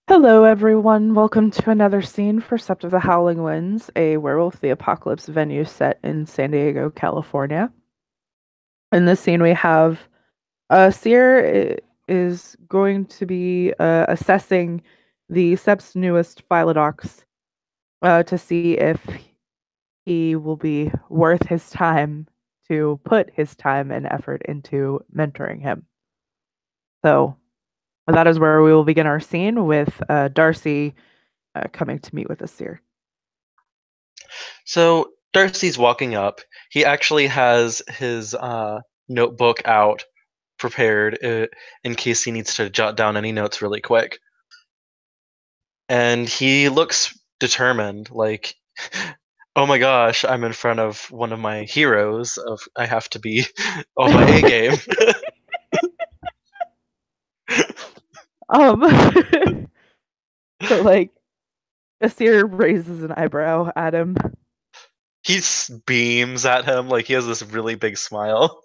Hello, everyone. Welcome to another scene for Sept of the Howling Winds, a Werewolf the Apocalypse venue set in San Diego, California. In this scene, we have Seer is going to be assessing the Sept's newest Philodox to see if he will be worth his time to put his time and effort into mentoring him. So that is where we will begin our scene with Darcy coming to meet with the Seer. So Darcy's walking up. He actually has his notebook out, prepared in case he needs to jot down any notes really quick. And he looks determined, like, oh my gosh, I'm in front of one of my heroes. I have to be on my A game. Um, so like Asir raises an eyebrow at him. He beams at him like he has this really big smile.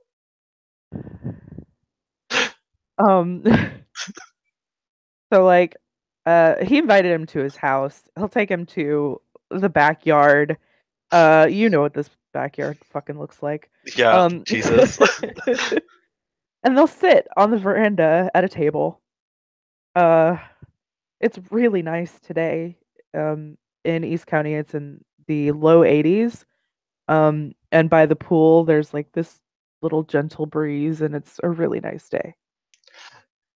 Um, so like, he invited him to his house. He'll take him to the backyard. You know what this backyard fucking looks like. Yeah, Um, Jesus. and they'll sit on the veranda at a table. Uh, it's really nice today. In East County, it's in the low 80s. And by the pool, there's like this little gentle breeze, and it's a really nice day.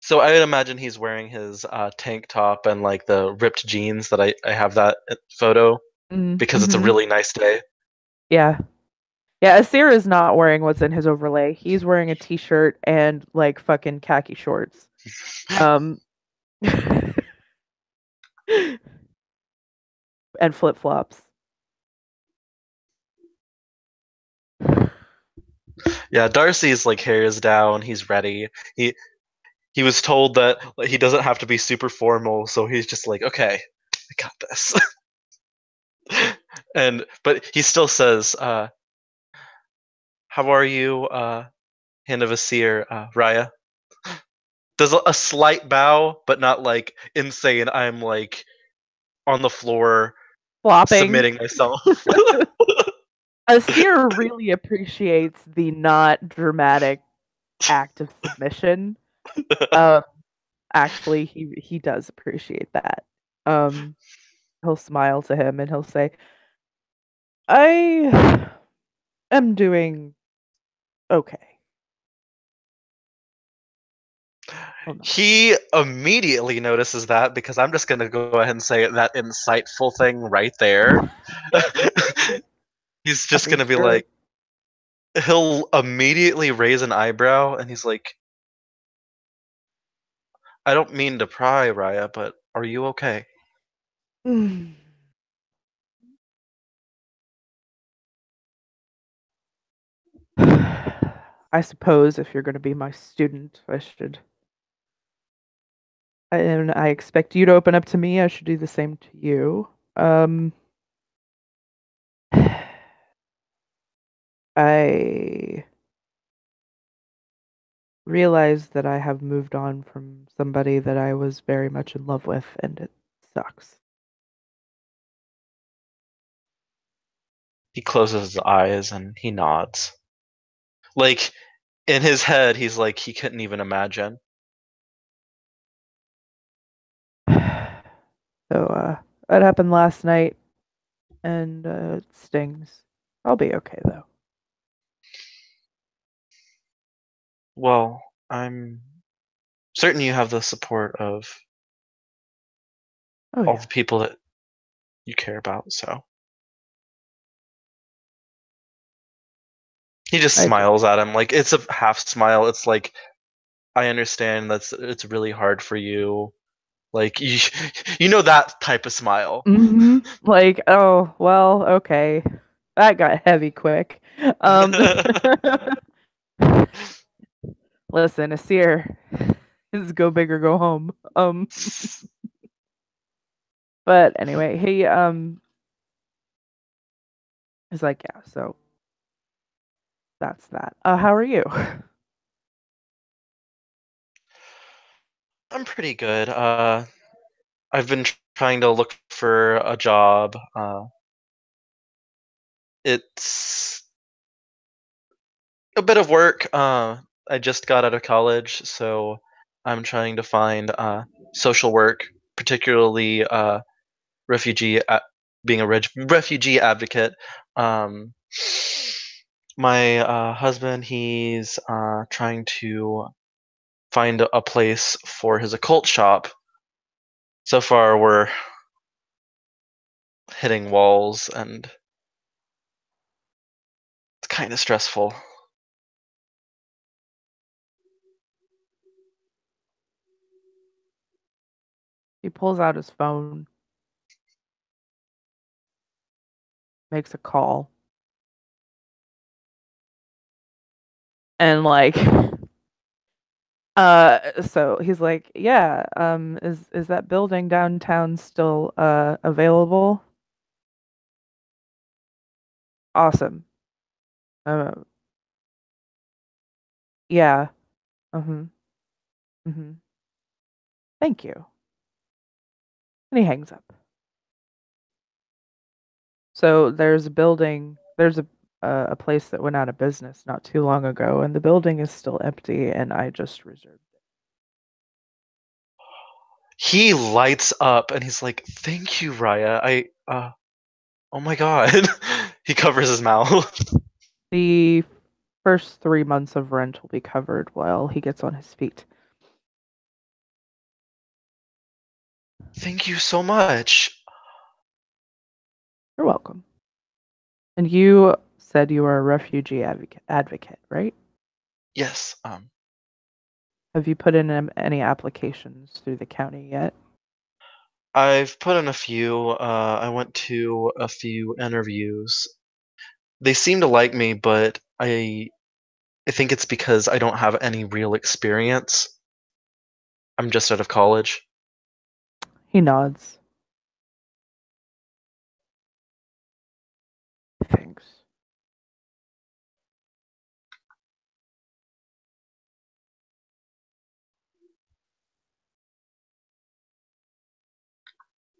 So I would imagine he's wearing his tank top and like the ripped jeans that I have that photo because it's a Mm-hmm. really nice day. Yeah. Yeah, Asir is not wearing what's in his overlay. He's wearing a t-shirt and like fucking khaki shorts. Um and flip-flops. Yeah, Darcy's like hair is down. He's ready. He he was told that like, he doesn't have to be super formal, so he's just like, okay, I got this. And but he still says, "How are you, Hand of a Seer, Raya?" Does a slight bow, but not like insane. I'm like on the floor Flopping. submitting myself. Asir really appreciates the not dramatic act of submission. Um actually he does appreciate that. Um he'll smile to him and he'll say, "I am doing okay." Oh no. He immediately notices that because I'm just gonna go ahead and say that insightful thing right there. He's Are just you gonna be sure? like, he'll immediately raise an eyebrow and he's like, I don't mean to pry, Raya, but are you okay? I suppose if you're going to be my student, and I expect you to open up to me, I should do the same to you. Um, I realize that I have moved on from somebody that I was very much in love with, and it sucks. He closes his eyes and he nods. Like, in his head, he's like, he couldn't even imagine. So, that happened last night, and it stings. I'll be okay though. Well, I'm certain you have the support of Oh all yeah, the people that you care about, so. He just I do. smiles at him. Like, it's a half smile. It's like, I understand it's really hard for you. Like, you know that type of smile. Like, oh well, okay. That got heavy quick. Um, listen, Asir is go big or go home. But anyway, he is like, yeah, so that's that. How are you? I'm pretty good. I've been trying to look for a job. It's a bit of work. I just got out of college, so I'm trying to find social work, particularly refugee, being a refugee advocate. Um, my husband, he's trying to find a place for his occult shop. So far, we're hitting walls, and it's kind of stressful. He pulls out his phone, makes a call, and like so he's like, "Yeah, is that building downtown still available?" Awesome. Uh yeah. Mhm. Mhm. Thank you. And he hangs up. So there's a place that went out of business not too long ago, and the building is still empty, and I just reserved it. He lights up, and he's like, "Thank you, Raya. Oh my god." He covers his mouth. The first 3 months of rent will be covered while he gets on his feet. Thank you so much. You're welcome. And you said you are a refugee advocate, right? Yes. Have you put in any applications through the county yet? I've put in a few. I went to a few interviews. They seem to like me, but I think it's because I don't have any real experience. I'm just out of college. He nods. Thanks.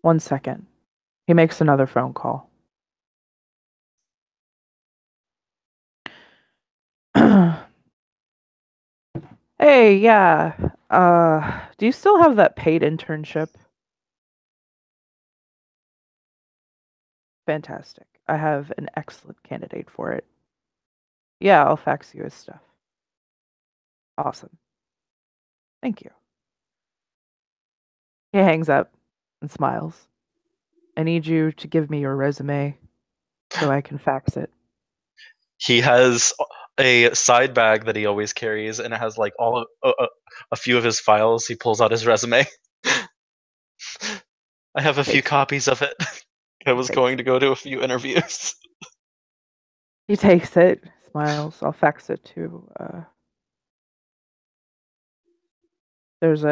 One second. He makes another phone call. Hey, yeah. Do you still have that paid internship? Fantastic. I have an excellent candidate for it. Yeah, I'll fax you his stuff. Awesome. Thank you. He hangs up and smiles. I need you to give me your resume so I can fax it. He has a side bag that he always carries, and it has like a few of his files. He pulls out his resume. I have a few Takes it. copies of it. I He was takes going to it. go to a few interviews. He takes it, smiles. I'll fax it to there's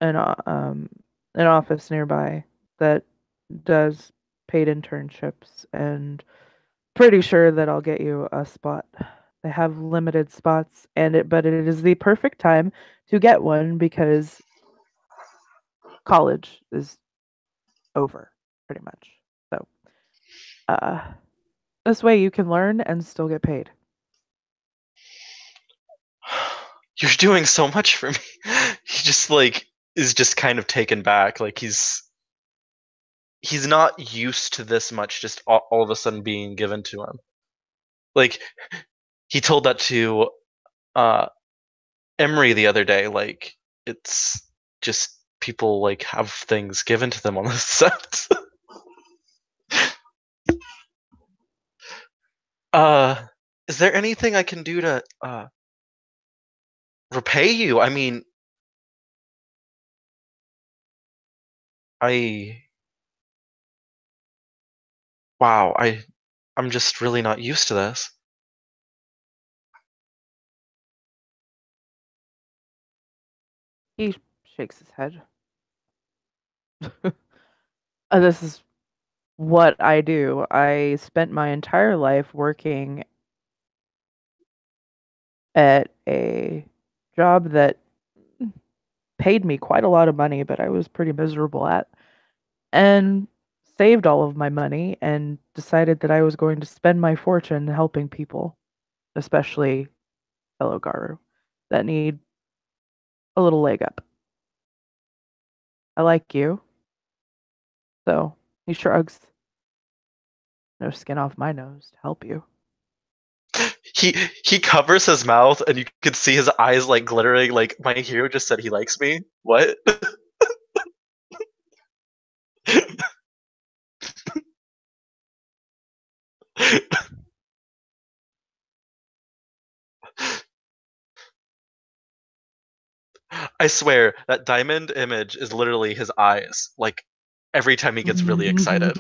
an o- um an office nearby that does paid internships, and pretty sure that I'll get you a spot. They have limited spots, but it is the perfect time to get one because college is over pretty much. So, uh this way you can learn and still get paid. You're doing so much for me. He just like is just kind of taken back. Like he's not used to this much just all of a sudden being given to him. Like he told that to uh Emery the other day. Like it's just people like have things given to them on the set. uh is there anything I can do to repay you? I mean, I wow, I'm just really not used to this. He shakes his head. This is what I do. I spent my entire life working at a job that paid me quite a lot of money, but I was pretty miserable at, and saved all of my money and decided that I was going to spend my fortune helping people, especially fellow Garu that need a little leg up. I like you, so he shrugs. No skin off my nose to help you. He he covers his mouth and you can see his eyes like glittering like my hero just said he likes me. What? I swear that diamond image is literally his eyes. Like every time he gets really excited.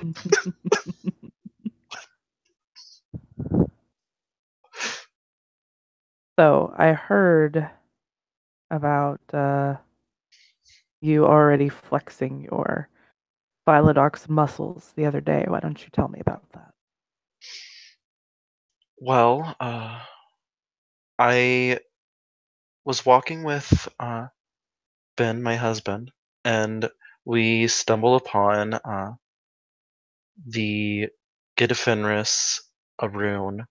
So I heard about you already flexing your Philodox muscles the other day. Why don't you tell me about that? Well, I was walking with Ben, my husband, and we stumble upon the Gidefenris, a rune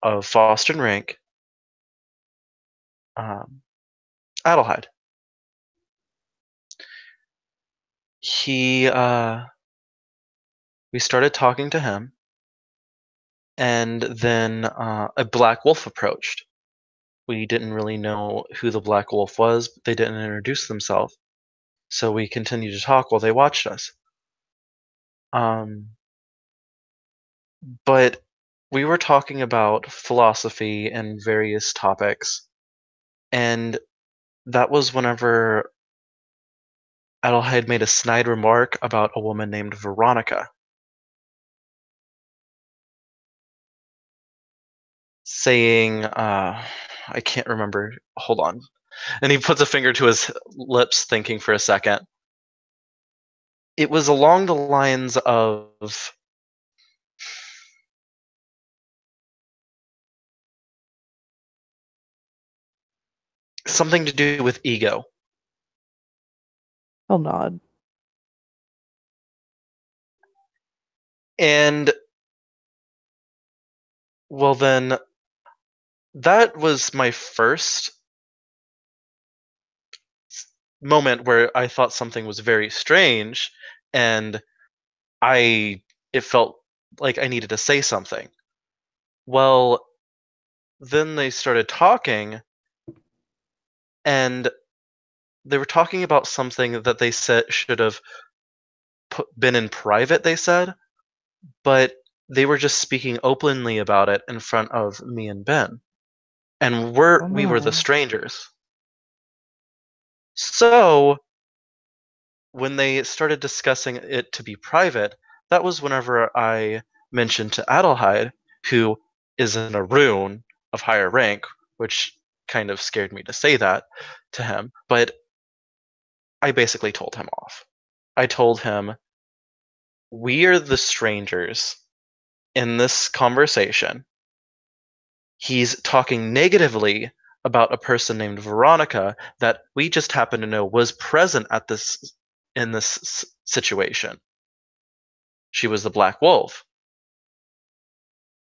of Foston rank, um, Adelheid. He, we started talking to him, and then a black wolf approached. We didn't really know who the black wolf was. They didn't introduce themselves, so we continued to talk while they watched us. Um, but we were talking about philosophy and various topics, and that was whenever Adelheid made a snide remark about a woman named Veronica, saying, I can't remember. Hold on. And he puts a finger to his lips, thinking for a second. It was along the lines of something to do with ego. I'll nod. And, well, then, that was my first moment where I thought something was very strange, and I it felt like I needed to say something. Well, then they started talking, and they were talking about something that they said should have been in private, they said, but they were just speaking openly about it in front of me and Ben. And Oh we were the no. strangers. So when they started discussing it to be private, that was whenever I mentioned to Adelheid, who is in a rune of higher rank, which kind of scared me to say that to him, but I basically told him off. I told him, we are the strangers in this conversation. He's talking negatively about a person named Veronica that we just happen to know was present at this in this situation. She was the Black Wolf.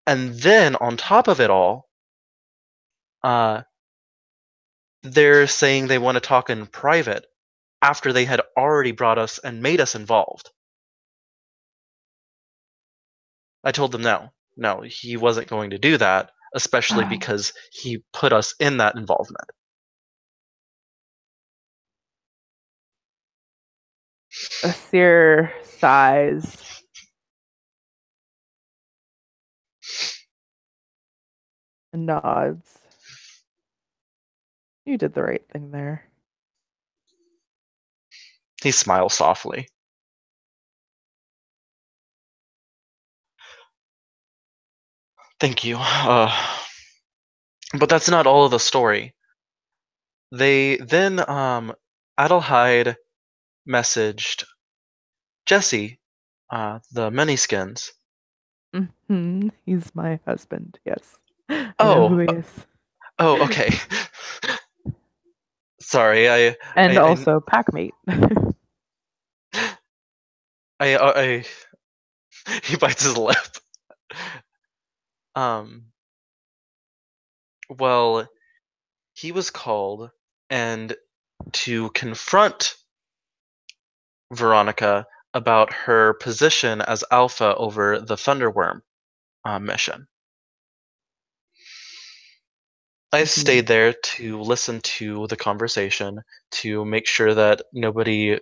And then on top of it all, uh, they're saying they want to talk in private after they had already brought us and made us involved. I told them no, no, he wasn't going to do that, especially because he put us in that involvement. Asir sighs and nods. You did the right thing there. He smiles softly. Thank you. But that's not all of the story. They then Adelheid messaged Jesse, the Manyskins. He's my husband. Yes. I know who Oh, he is. oh, okay. Sorry, And I, also packmate. I he bites his lip. Um, well, he was called and to confront Veronica about her position as Alpha over the Thunderworm mission. I Mhm. stayed there to listen to the conversation to make sure that nobody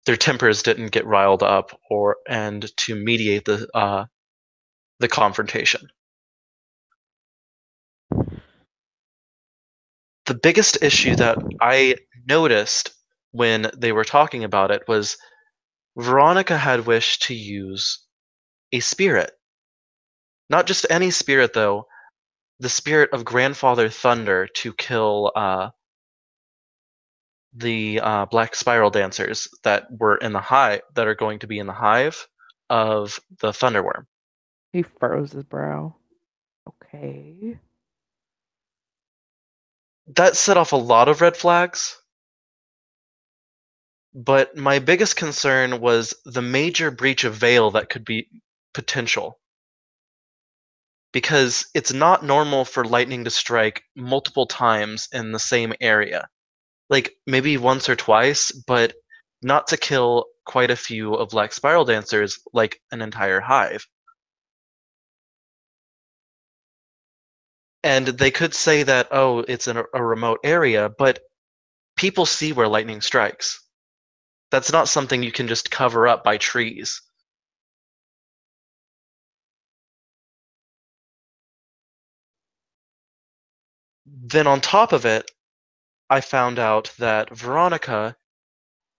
their tempers didn't get riled up or and to mediate the confrontation. The biggest issue that I noticed when they were talking about it was Veronica had wished to use a spirit. Not just any spirit though, the spirit of Grandfather Thunder to kill the black spiral dancers that were in the hive that are going to be in the hive of the Thunderworm. He furrows his brow. Okay. That set off a lot of red flags, but my biggest concern was the major breach of veil that could be potential. Because it's not normal for lightning to strike multiple times in the same area. Like maybe once or twice, but not to kill quite a few of Black Spiral Dancers like an entire hive. And they could say that, oh, it's in a remote area, but people see where lightning strikes. That's not something you can just cover up by trees. Then on top of it, I found out that Veronica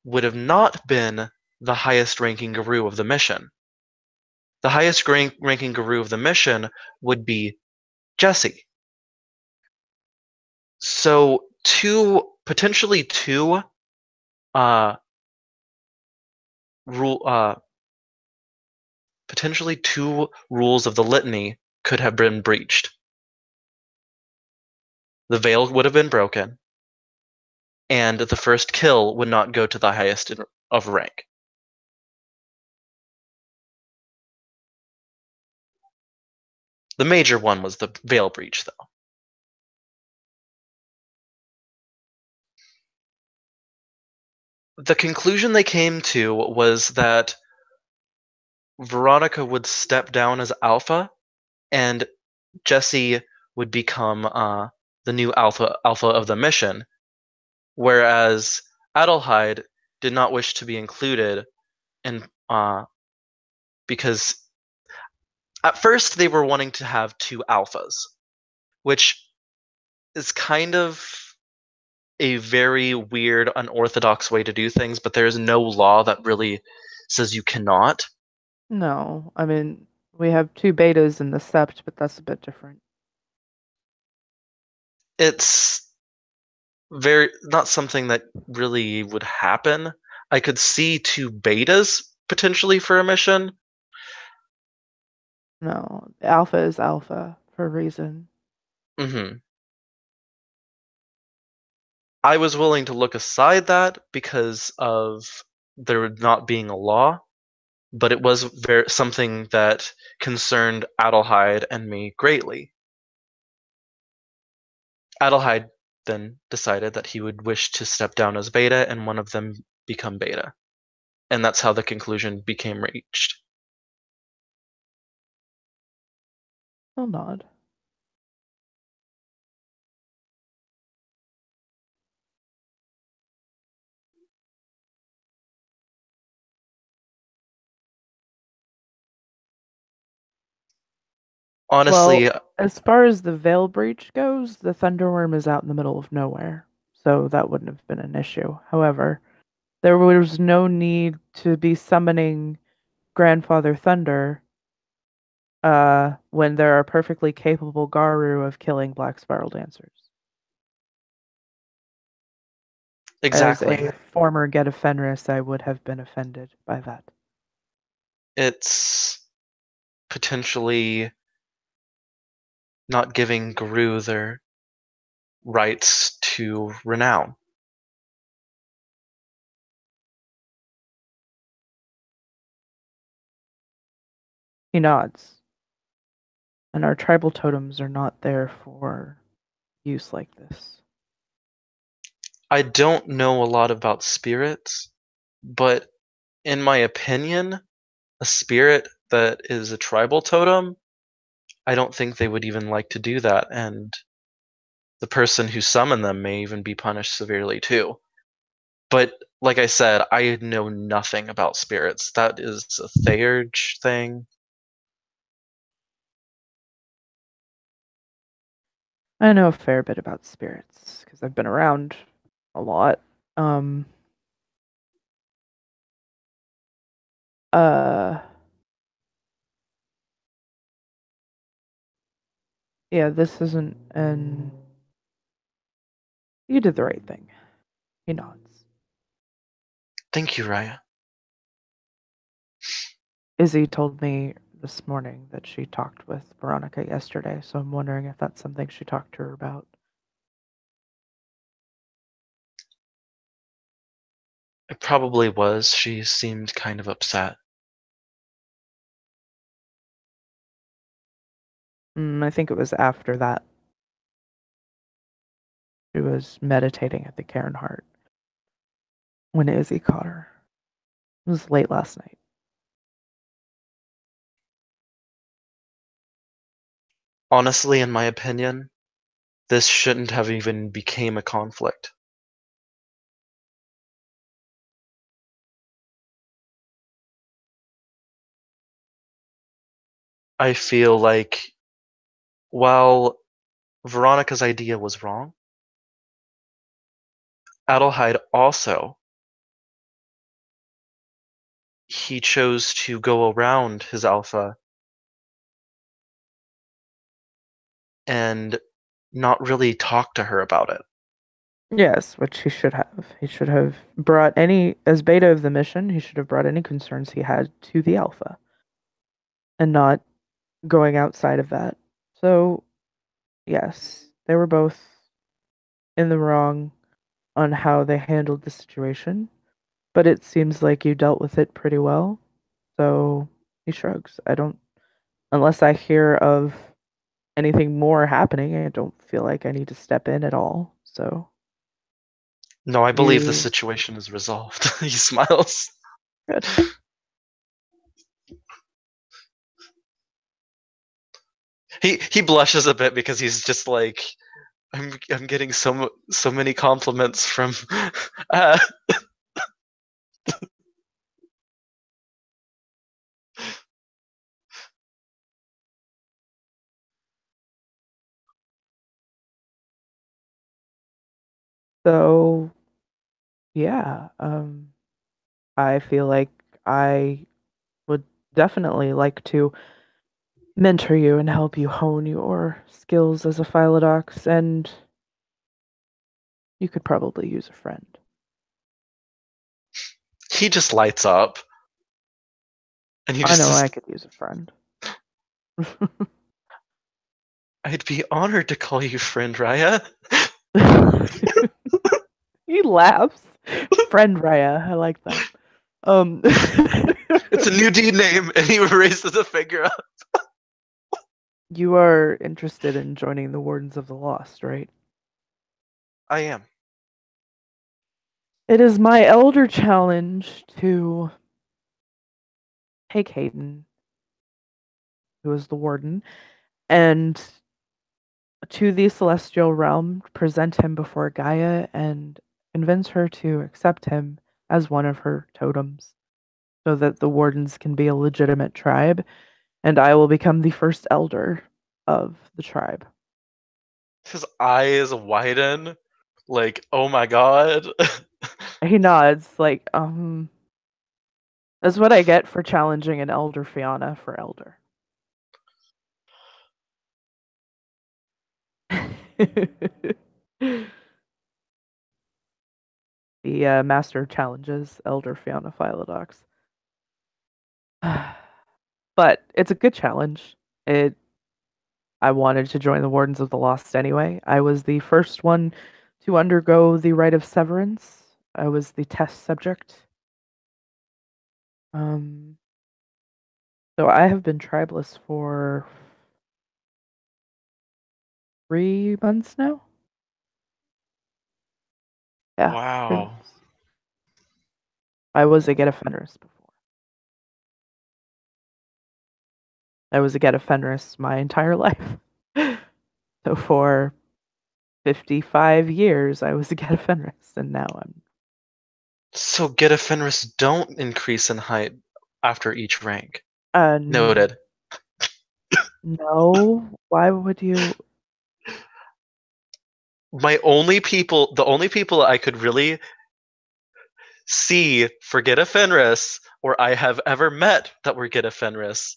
would have not been the highest ranking guru of the mission. The highest ranking guru of the mission would be Jesse. So potentially two uh rule potentially two rules of the litany could have been breached. The veil would have been broken, and the first kill would not go to the highest of rank. The major one was the veil breach, though. The conclusion they came to was that Veronica would step down as alpha, and Jesse would become the new alpha of the mission, whereas Adelheid did not wish to be included in because at first they were wanting to have two alphas, which is kind of a very weird, unorthodox way to do things, but there is no law that really says you cannot. No, I mean, we have two betas in the sept, but that's a bit different. It's very not something that really would happen. I could see two betas potentially for a mission. No, alpha is alpha for a reason. hmm I was willing to look aside that because of there not being a law, but it was something that concerned Adelheid and me greatly. Adelheid then decided that he would wish to step down as beta and one of them become beta. And that's how the conclusion became reached. I'll nod. Honestly, Well, as far as the veil breach goes, the Thunderworm is out in the middle of nowhere, so that wouldn't have been an issue. However, there was no need to be summoning Grandfather Thunder when there are perfectly capable Garu of killing Black Spiral Dancers. As exactly. a former Get of Fenris, I would have been offended by that. It's potentially not giving Guru their rights to renown. He nods. And our tribal totems are not there for use like this. I don't know a lot about spirits, but in my opinion, a spirit that is a tribal totem, I don't think they would even like to do that, and the person who summoned them may even be punished severely too. But like I said, I know nothing about spirits. That is a Theurge thing. I know a fair bit about spirits because I've been around a lot. Um, uh, yeah, this isn't an. You did the right thing. He nods. Thank you, Raya. Izzy told me this morning that she talked with Veronica yesterday, so I'm wondering if that's something she talked to her about. It probably was. She seemed kind of upset. I think it was after that. She was meditating at the Cairn Heart when Izzy caught her. It was late last night. Honestly, in my opinion, this shouldn't have even became a conflict. I feel like while Veronica's idea was wrong, Adelheid also he chose to go around his alpha and not really talk to her about it. Yes, which he should have. He should have brought any, as beta of the mission, he should have brought any concerns he had to the Alpha and not going outside of that. So, yes, they were both in the wrong on how they handled the situation, but it seems like you dealt with it pretty well. So, he shrugs. I don't, unless I hear of anything more happening, I don't feel like I need to step in at all. So, No, I believe the you, situation is resolved. He smiles. good. He blushes a bit because he's just like I'm getting so many compliments from uh, So, yeah, I feel like I would definitely like to mentor you and help you hone your skills as a Philodox, and you could probably use a friend. he just lights up and he I just know says, I could use a friend. I'd be honored to call you friend Raya. He laughs. Friend Raya, I like that. Um, It's a new D name, and he raises a finger up. you are interested in joining the Wardens of the Lost, right? I am. It is my elder challenge to take Hayden, who is the warden, and to the celestial realm, present him before Gaia, and convince her to accept him as one of her totems, so that the wardens can be a legitimate tribe, and I will become the first elder of the tribe. His eyes widen, like, oh my god. He nods, like, that's what I get for challenging an elder Fiona for elder. The master challenges elder Fiona Philodox. But it's a good challenge. It I wanted to join the Wardens of the Lost anyway. I was the first one to undergo the rite of severance. I was the test subject. Um, so I have been tribeless for 3 months now. Yeah, 3 months. Wow. I was a Get Fenris before. I was a Get Fenris my entire life. So for 55 years, I was a Get Fenris, and now I'm. So Get Fenris don't increase in height after each rank. Uh, Noted. no. Why would you? The only people I could really see for Get Fenris, or I have ever met that were Get Fenris,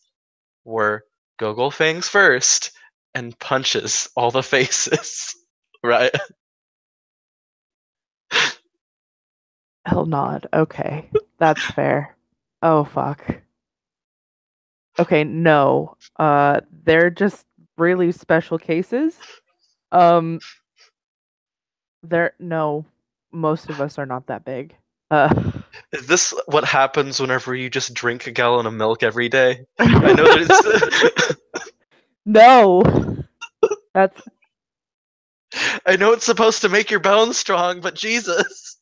were Gogol Fangs first and punches all the faces. Right? Hell nod. Okay, that's fair. Oh fuck. Okay, no. They're just really special cases. Um, they're no. Most of us are not that big. Uh, Is this what happens whenever you just drink a gallon of milk every day? I know that no. That's I know it's supposed to make your bones strong, but Jesus.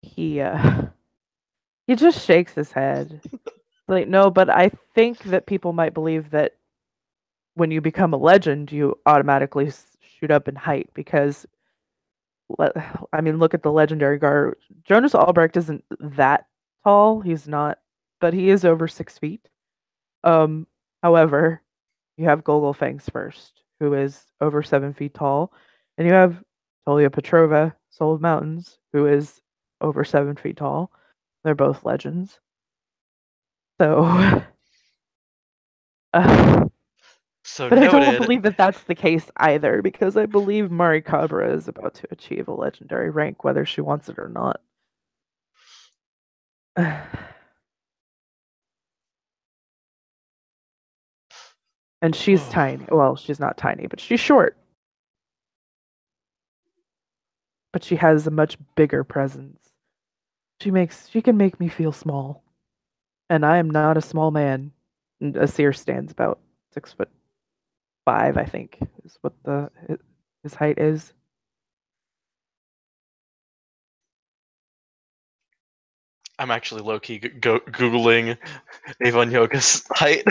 he. He just shakes his head. Like no, but I think that people might believe that when you become a legend, you automatically shoot up in height because I mean, look at the legendary guard. Jonas Albrecht isn't that tall. He's not, but he is over 6 feet. Um, however, you have Gogol Fangs first, who is over 7 feet tall, and you have Tolia Petrova, Soul of Mountains, who is over 7 feet tall. They're both legends. So, uh, So but I don't noted. believe that that's the case either, because I believe Mari Cabra is about to achieve a legendary rank, whether she wants it or not. And she's Oh, tiny. Well, she's not tiny, but she's short. But she has a much bigger presence. She can make me feel small. And I am not a small man. And Asir stands about 6'5", I think, is what his height is. I'm actually low key googling Avon Yoga's height.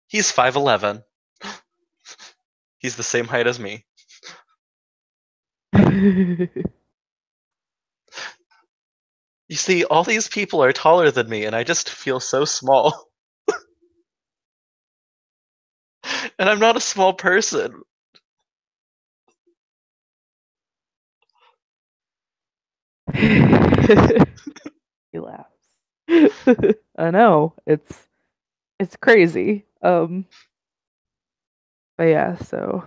He's 5'11". He's the same height as me. You see, all these people are taller than me, and I just feel so small. And I'm not a small person. He laughs. I know. It's crazy. But yeah, so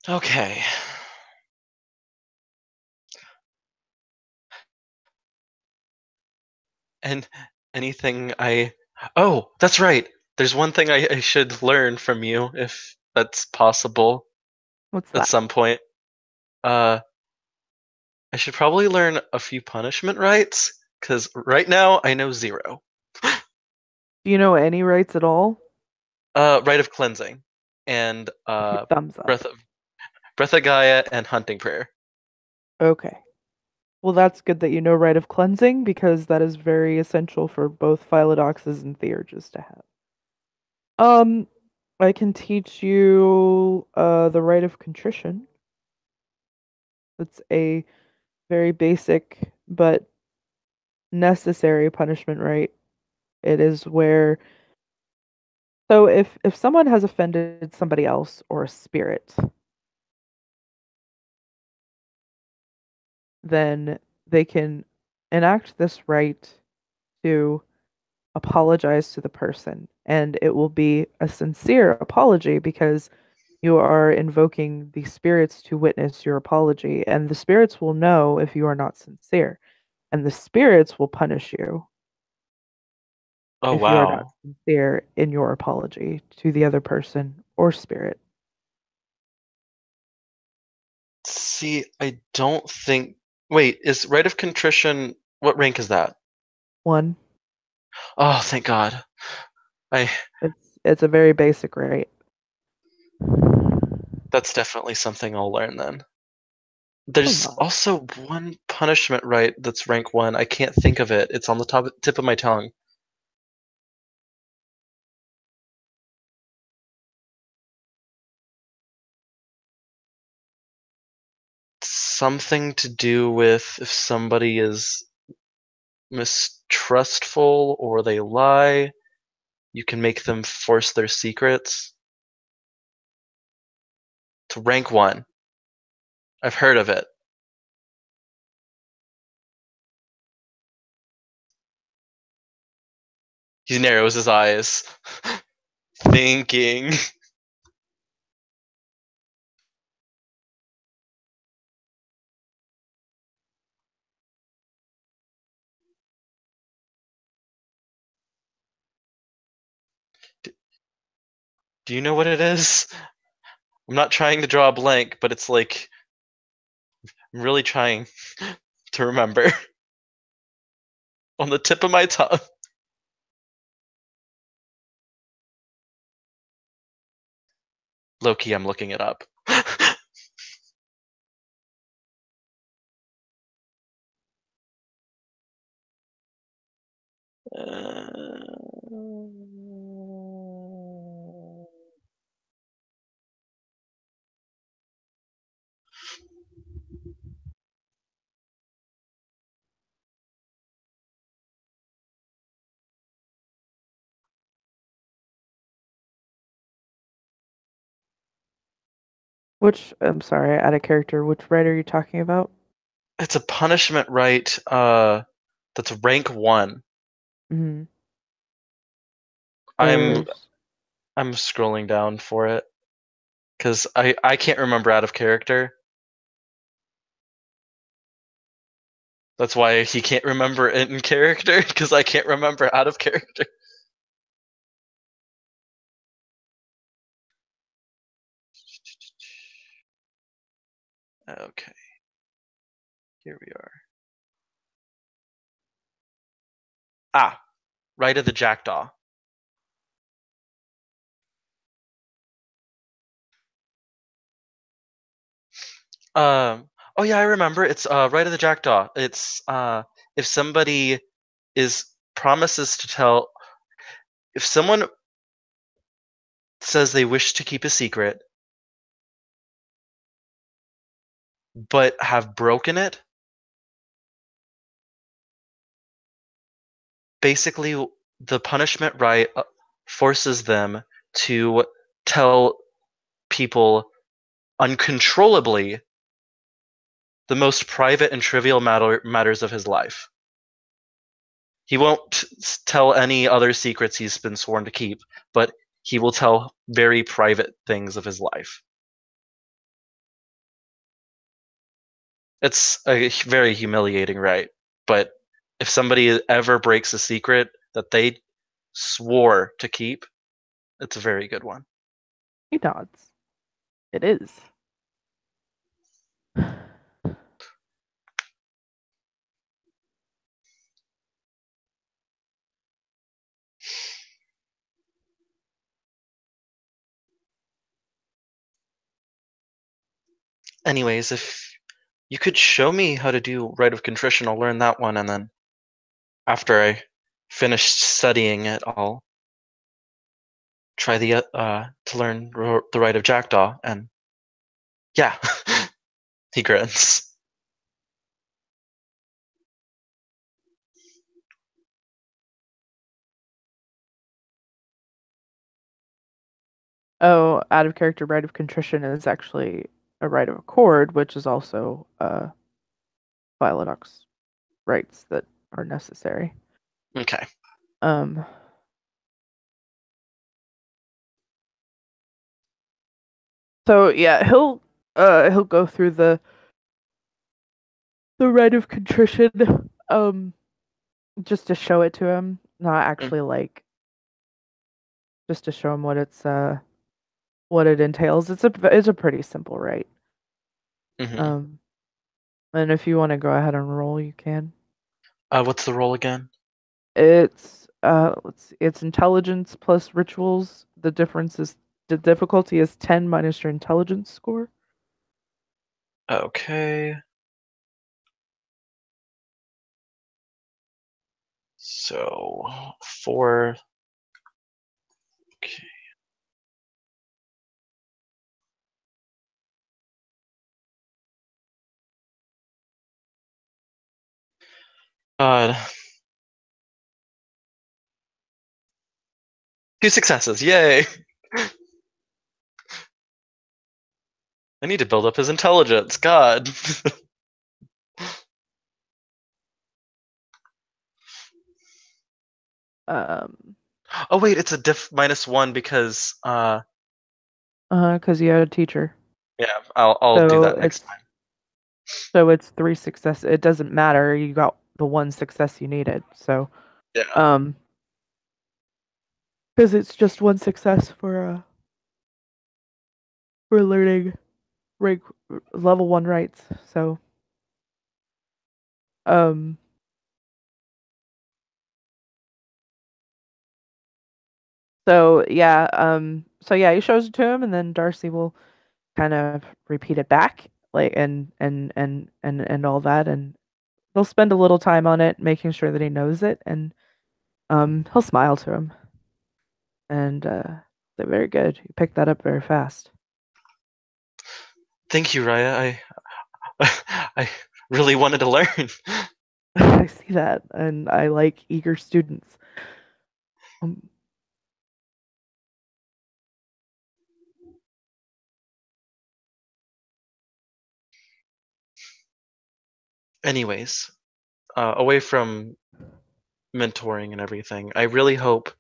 Okay. And anything I. Oh, that's right. There's one thing I should learn from you, if that's possible, what's at that? some point. Uh, I should probably learn a few punishment rights, because right now I know zero. Do you know any rights at all? Rite of cleansing, and Thumbs up. breath of breath of Gaia and hunting prayer. Okay. Well, that's good that you know rite of cleansing because that is very essential for both Philodoxes and Theurges to have. Um, I can teach you the rite of contrition. It's a very basic but necessary punishment rite. It is where so if someone has offended somebody else or a spirit, then they can enact this right to apologize to the person. And it will be a sincere apology because you are invoking the spirits to witness your apology. And the spirits will know if you are not sincere. And the spirits will punish you Oh if you are not wow. sincere in your apology to the other person or spirit. See, I don't think. Wait, is rite of contrition? What rank is that? One, Oh, thank God. I. it's a very basic right. That's definitely something I'll learn then. Oh There's no. also one punishment right that's rank one. I can't think of it. It's on the tip of my tongue. Something to do with if somebody is mistrustful or they lie, you can make them force their secrets. To rank one. I've heard of it. He narrows his eyes, thinking. Do you know what it is? I'm not trying to draw a blank, but it's like I'm really trying to remember on the tip of my tongue. Loki, I'm looking it up. Which, I'm sorry, out of character, which right are you talking about? It's a punishment right that's rank one. Hmm. I'm There's I'm scrolling down for it because I can't remember out of character. That's why he can't remember it in character because I can't remember out of character. Okay, here we are. Ah, right of the jackdaw. Oh yeah, I remember. It's right of the jackdaw. It's if somebody is promises to tell if someone says they wish to keep a secret but have broken it, basically the punishment right forces them to tell people uncontrollably the most private and trivial matters of his life. He won't tell any other secrets he's been sworn to keep, but he will tell very private things of his life. It's a very humiliating right, but if somebody ever breaks a secret that they swore to keep, it's a very good one. he nods. It is. Anyways, if you could show me how to do Rite of Contrition, I'll learn that one, and then after I finish studying it, I'll try the to learn the Rite of Jackdaw, and yeah, he grins. Oh, out of character rite of contrition is actually a rite of accord, which is also Philodox rites that are necessary. Okay. Um, so yeah, he'll go through the rite of contrition, just to show it to him, not actually like just to show him what it entails. It's a pretty simple rite. Mm-hmm. Um, and if you want to go ahead and roll, you can. What's the roll again? It's intelligence plus rituals. The difficulty is 10 minus your intelligence score. Okay. So 4. Okay. God. 2 successes. Yay. I need to build up his intelligence. God. Um, Oh wait, it's a diff -1 because because you had a teacher. yeah, I'll do So that next it's time. so it's three success. It doesn't matter. You got the one success you needed. So Yeah. um, because it's just one success for learning rank level one rights. Um, so yeah, he shows it to him, and then Darcy will kind of repeat it back, like and all that, and they'll spend a little time on it, making sure that he knows it, and he'll smile to him, and say, "Very good. You picked that up very fast." Thank you, Raya. I really wanted to learn. I see that, and I like eager students. Um, Anyways, away from mentoring and everything, I really hope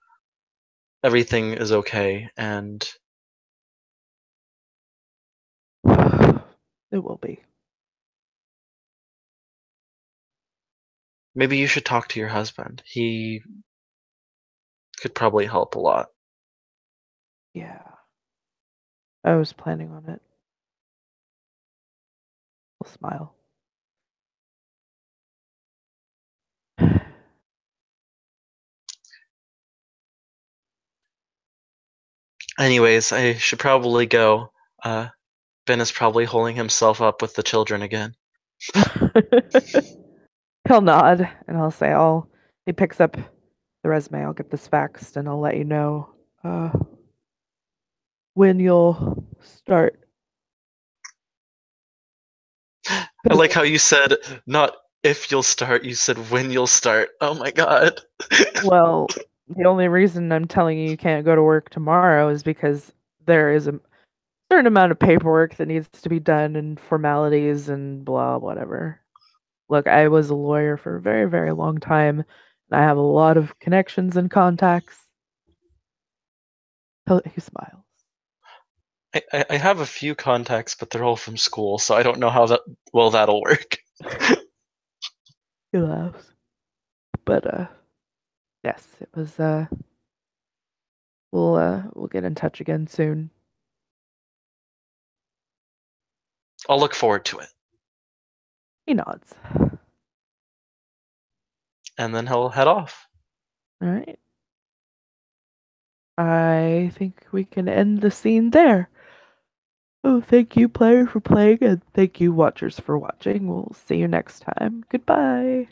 everything is okay, and it will be. maybe you should talk to your husband. He could probably help a lot. Yeah, I was planning on it. I'll smile. Anyways, I should probably go. Uh, Ben is probably holding himself up with the children again. He'll nod, and I'll say, "I'll." He picks up the resume. I'll get this faxed, and I'll let you know when you'll start. I 'Cause, like how you said not if you'll start, you said when you'll start. Oh my god. well, the only reason I'm telling you can't go to work tomorrow is because there is a certain amount of paperwork that needs to be done and formalities and blah, whatever. Look, I was a lawyer for a very, very long time, and I have a lot of connections and contacts. He smiles. I have a few contacts, but they're all from school, so I don't know how that'll work. He laughs. But yes, it was we'll get in touch again soon. I'll look forward to it. He nods. And then he'll head off. All right. I think we can end the scene there. Oh, thank you, player, for playing, and thank you, watchers, for watching. We'll see you next time. Goodbye.